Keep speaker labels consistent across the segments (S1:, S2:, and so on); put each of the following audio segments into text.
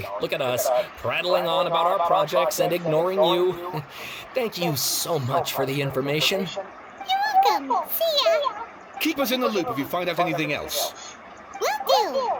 S1: sorry. Look at us, prattling on about our projects and ignoring you. Thank you so much for the information.
S2: You're welcome. See ya.
S3: Keep us in the loop if you find out anything else.
S2: Will do.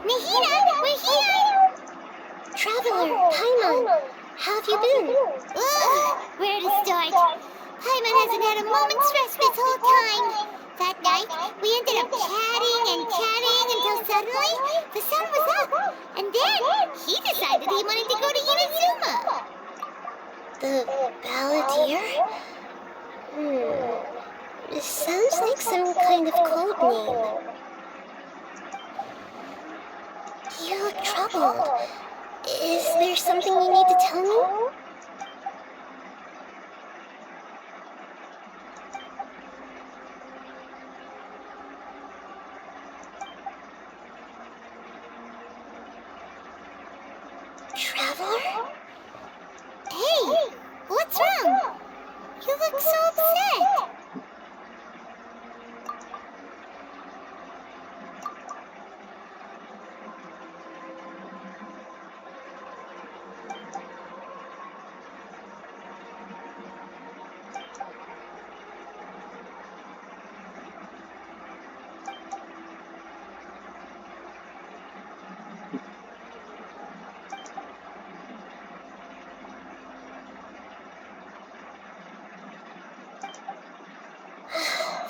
S2: Nahida, we're here! Traveler, Paimon, how have you been? Ugh, where to start? Paimon hasn't had a moment's rest this whole time. That night, we ended up chatting and chatting until suddenly the sun was up. And then he decided he wanted to go to Inazuma. The Balladeer? It sounds like some kind of code name. You look troubled. Is there something you need to tell me? Traveler? Hey, what's wrong? You look so upset.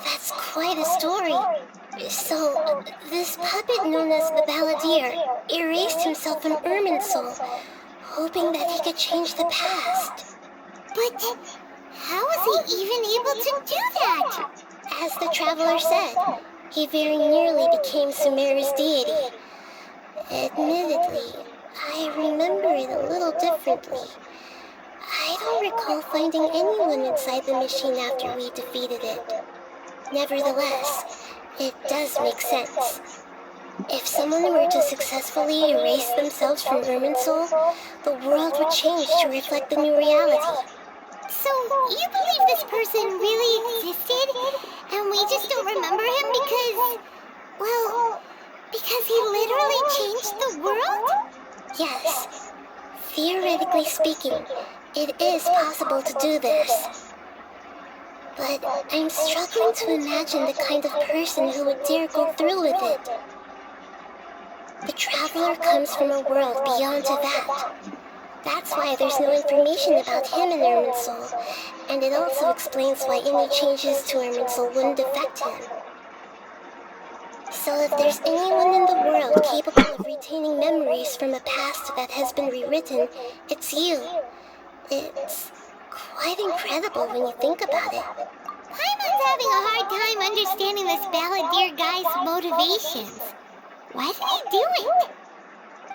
S2: That's quite a story. So, this puppet known as the Balladeer erased himself from Irminsul, hoping that he could change the past. But how was he even able to do that? As the Traveler said, he very nearly became Sumeru's deity. Admittedly, I remember it a little differently. I don't recall finding anyone inside the machine after we defeated it. Nevertheless, it does make sense. If someone were to successfully erase themselves from Irminsul, the world would change to reflect the new reality. So, you believe this person really existed, and we just don't remember him because, well, because he literally changed the world? Yes. Theoretically speaking, it is possible to do this. But I'm struggling to imagine the kind of person who would dare go through with it. The Traveler comes from a world beyond to that. That's why there's no information about him in Irminsul, and it also explains why any changes to Irminsul wouldn't affect him. So if there's anyone in the world capable of retaining memories from a past that has been rewritten, it's you. It's quite incredible when you think about it. Paimon's having a hard time understanding this Balladeer guy's motivations. Why did he do it?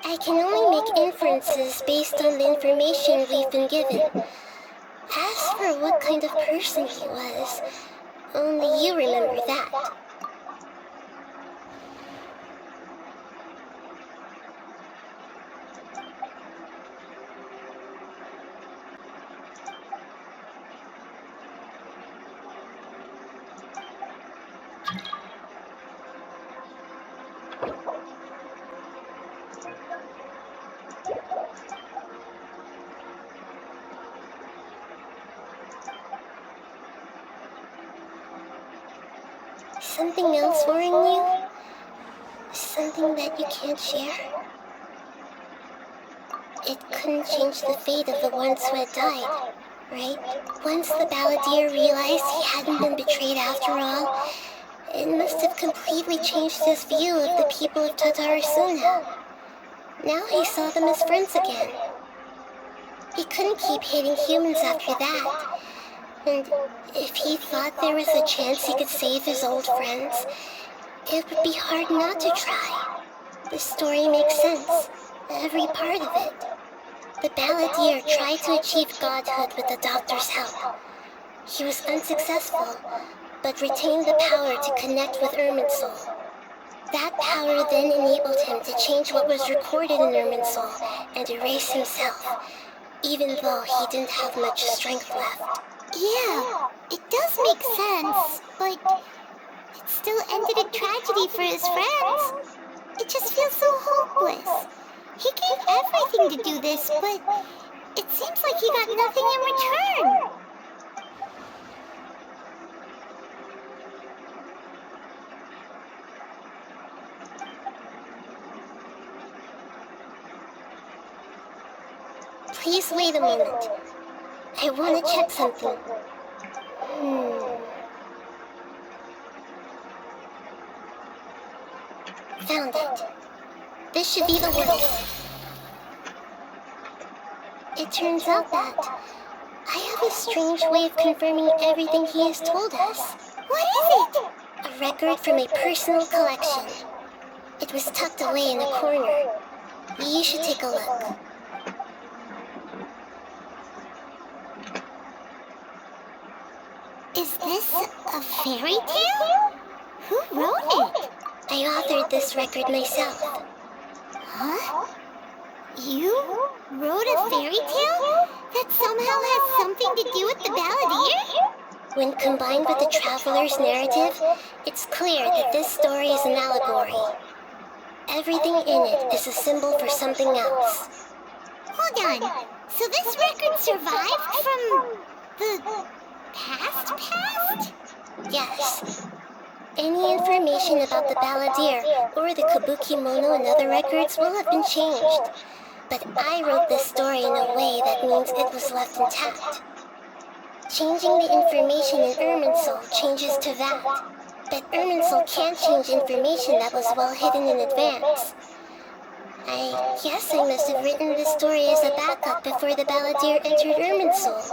S2: I can only make inferences based on the information we've been given. As for what kind of person he was, only you remember that. Something else worrying you? Something that you can't share? It couldn't change the fate of the ones who had died, right? Once the Balladeer realized he hadn't been betrayed after all, it must have completely changed his view of the people of Tatarasuna. Now he saw them as friends again. He couldn't keep hating humans after that. And if he thought there was a chance he could save his old friends, it would be hard not to try. The story makes sense. Every part of it. The balladeer tried to achieve godhood with the doctor's help. He was unsuccessful, but retained the power to connect with Irminsul. That power then enabled him to change what was recorded in Irminsul and erase himself, even though he didn't have much strength left.
S4: Yeah, it does make sense, but it still ended in tragedy for his friends. It just feels so hopeless. He gave everything to do this, but it seems like he got nothing in return.
S2: Please wait a moment. I want to check something. Found it. This should be the world. It turns out that I have a strange way of confirming everything he has told us.
S4: What is it?
S2: A record from a personal collection. It was tucked away in a corner. You should take a look.
S4: Is this a fairy tale? Who wrote it?
S2: I authored this record myself.
S4: Huh? You wrote a fairy tale that somehow has something to do with the balladeer?
S2: When combined with the traveler's narrative, it's clear that this story is an allegory. Everything in it is a symbol for something else.
S4: Hold on. So this record survived from the past?
S2: Yes. Any information about the balladeer or the kabuki mono and other records will have been changed. But I wrote this story in a way that means it was left intact. Changing the information in Irminsul changes to that. But Irminsul can't change information that was well hidden in advance. I guess I must have written this story as a backup before the balladeer entered Irminsul.